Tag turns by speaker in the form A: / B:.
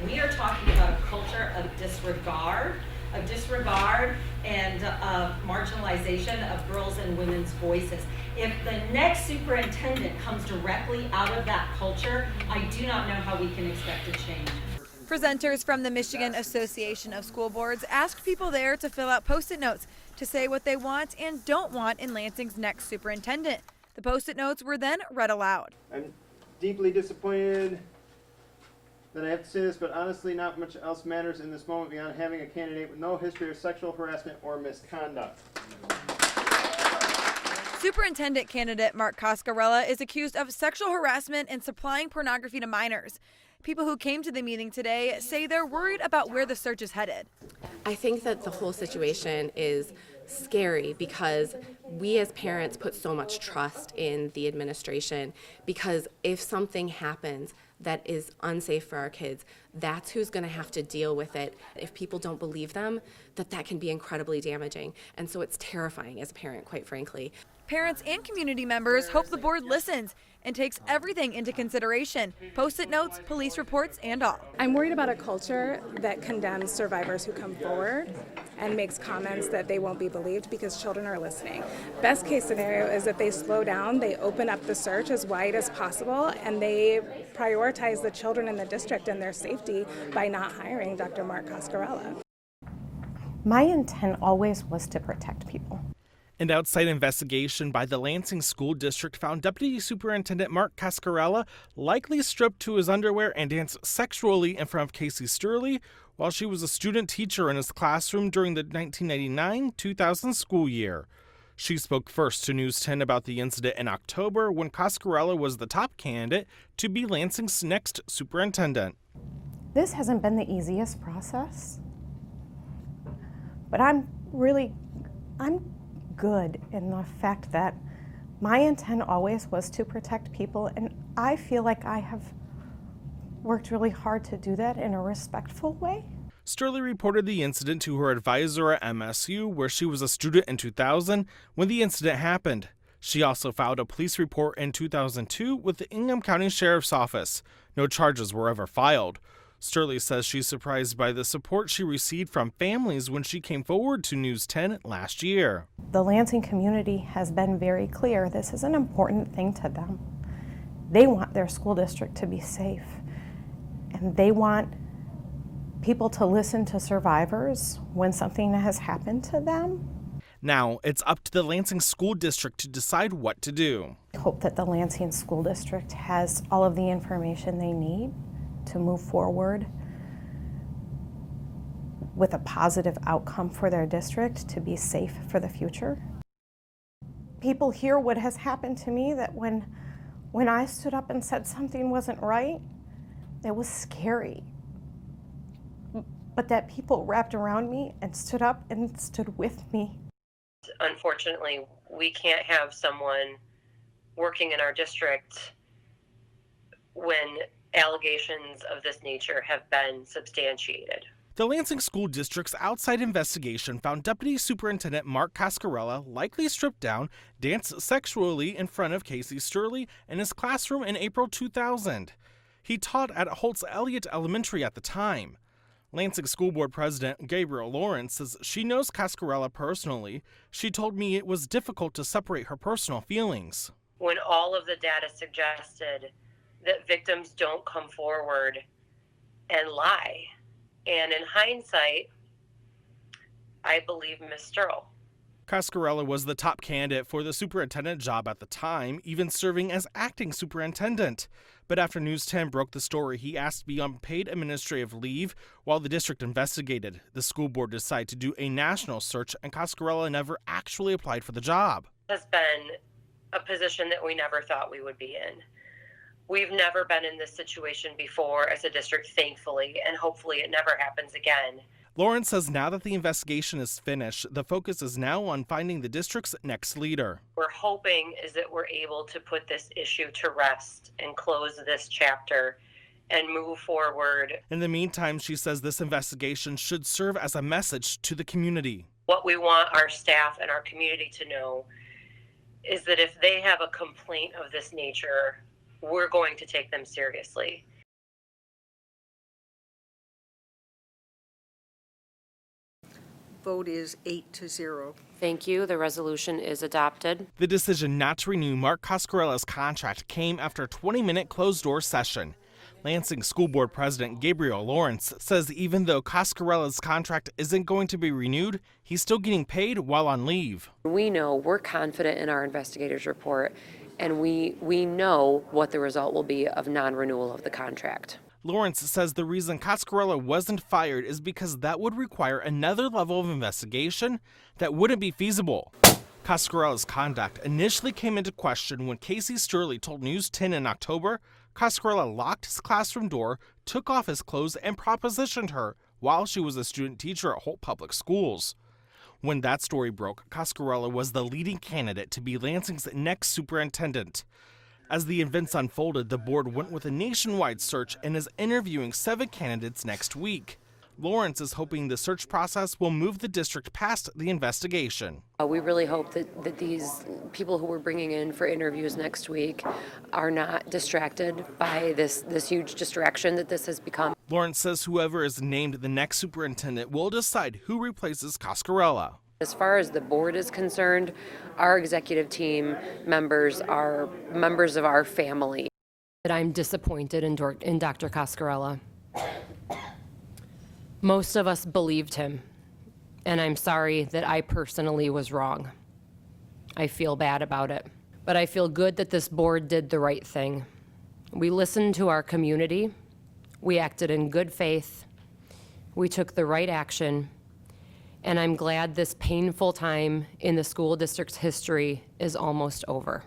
A: We are talking about a culture of disregard and marginalization of girls' and women's voices. If the next superintendent comes directly out of that culture, I do not know how we can expect a change.
B: Presenters from the Michigan Association of School Boards asked people there to fill out Post-it notes to say what they want and don't want in Lansing's next superintendent. The Post-it notes were then read aloud.
C: I'm deeply disappointed that I have to say this, but honestly, not much else matters in this moment beyond having a candidate with no history of sexual harassment or misconduct.
B: Superintendent candidate Mark Coscarella is accused of sexual harassment and supplying pornography to minors. People who came to the meeting today say they're worried about where the search is headed.
D: I think that the whole situation is scary because we as parents put so much trust in the administration, because if something happens that is unsafe for our kids, that's who's going to have to deal with it. If people don't believe them, that can be incredibly damaging. And so it's terrifying as a parent, quite frankly.
B: Parents and community members hope the board listens and takes everything into consideration, Post-it notes, police reports, and all.
E: I'm worried about a culture that condemns survivors who come forward and makes comments that they won't be believed because children are listening. Best case scenario is that they slow down, they open up the search as wide as possible, and they prioritize the children in the district and their safety by not hiring Dr. Mark Coscarella.
F: My intent always was to protect people.
G: An outside investigation by the Lansing School District found Deputy Superintendent Mark Coscarella likely stripped to his underwear and danced sexually in front of Casey Sturley while she was a student teacher in his classroom during the 1999-2000 school year. She spoke first to News 10 about the incident in October when Coscarella was the top candidate to be Lansing's next superintendent.
F: This hasn't been the easiest process, but I'm good in the fact that my intent always was to protect people, and I feel like I have worked really hard to do that in a respectful way.
G: Sturley reported the incident to her advisor at MSU, where she was a student in 2000 when the incident happened. She also filed a police report in 2002 with the Ingham County Sheriff's Office. No charges were ever filed. Sturley says she's surprised by the support she received from families when she came forward to News 10 last year.
F: The Lansing community has been very clear this is an important thing to them. They want their school district to be safe, and they want people to listen to survivors when something has happened to them.
G: Now it's up to the Lansing School District to decide what to do.
F: I hope that the Lansing School District has all of the information they need to move forward with a positive outcome for their district to be safe for the future. People hear what has happened to me, that when I stood up and said something wasn't right, it was scary. But that people wrapped around me and stood up and stood with me.
H: Unfortunately, we can't have someone working in our district when allegations of this nature have been substantiated.
G: The Lansing School District's outside investigation found Deputy Superintendent Mark Coscarella likely stripped down, danced sexually in front of Casey Sturley in his classroom in April 2000. He taught at Holtz Elliott Elementary at the time. Lansing School Board President Gabriel Lawrence says she knows Coscarella personally. She told me it was difficult to separate her personal feelings.
H: When all of the data suggested that victims don't come forward and lie. And in hindsight, I believe Ms. Sturl.
G: Coscarella was the top candidate for the superintendent job at the time, even serving as acting superintendent. But after News 10 broke the story, he asked to be on paid administrative leave while the district investigated. The school board decided to do a national search, and Coscarella never actually applied for the job.
H: It has been a position that we never thought we would be in. We've never been in this situation before as a district, thankfully, and hopefully it never happens again.
G: Lawrence says now that the investigation is finished, the focus is now on finding the district's next leader.
H: We're hoping is that we're able to put this issue to rest and close this chapter and move forward.
G: In the meantime, she says this investigation should serve as a message to the community.
H: What we want our staff and our community to know is that if they have a complaint of this nature, we're going to take them seriously.
I: vote is 8-0.
J: Thank you. The resolution is adopted.
G: The decision not to renew Mark Coscarella's contract came after a 20-minute closed-door session. Lansing School Board President Gabriel Lawrence says even though Coscarella's contract isn't going to be renewed, he's still getting paid while on leave.
J: We're confident in our investigator's report, and we know what the result will be of non-renewal of the contract.
G: Lawrence says the reason Coscarella wasn't fired is because that would require another level of investigation that wouldn't be feasible. Coscarella's conduct initially came into question when Casey Sturley told News 10 in October Coscarella locked his classroom door, took off his clothes, and propositioned her while she was a student teacher at Holt Public Schools. When that story broke, Coscarella was the leading candidate to be Lansing's next superintendent. As the events unfolded, the board went with a nationwide search and is interviewing 7 candidates next week. Lawrence is hoping the search process will move the district past the investigation.
J: We really hope that these people who we're bringing in for interviews next week are not distracted by this huge distraction that this has become.
G: Lawrence says whoever is named the next superintendent will decide who replaces Coscarella.
J: As far as the board is concerned, our executive team members are members of our family.
K: That I'm disappointed in Dr. Coscarella. Most of us believed him, and I'm sorry that I personally was wrong. I feel bad about it, but I feel good that this board did the right thing. We listened to our community, we acted in good faith, we took the right action, and I'm glad this painful time in the school district's history is almost over.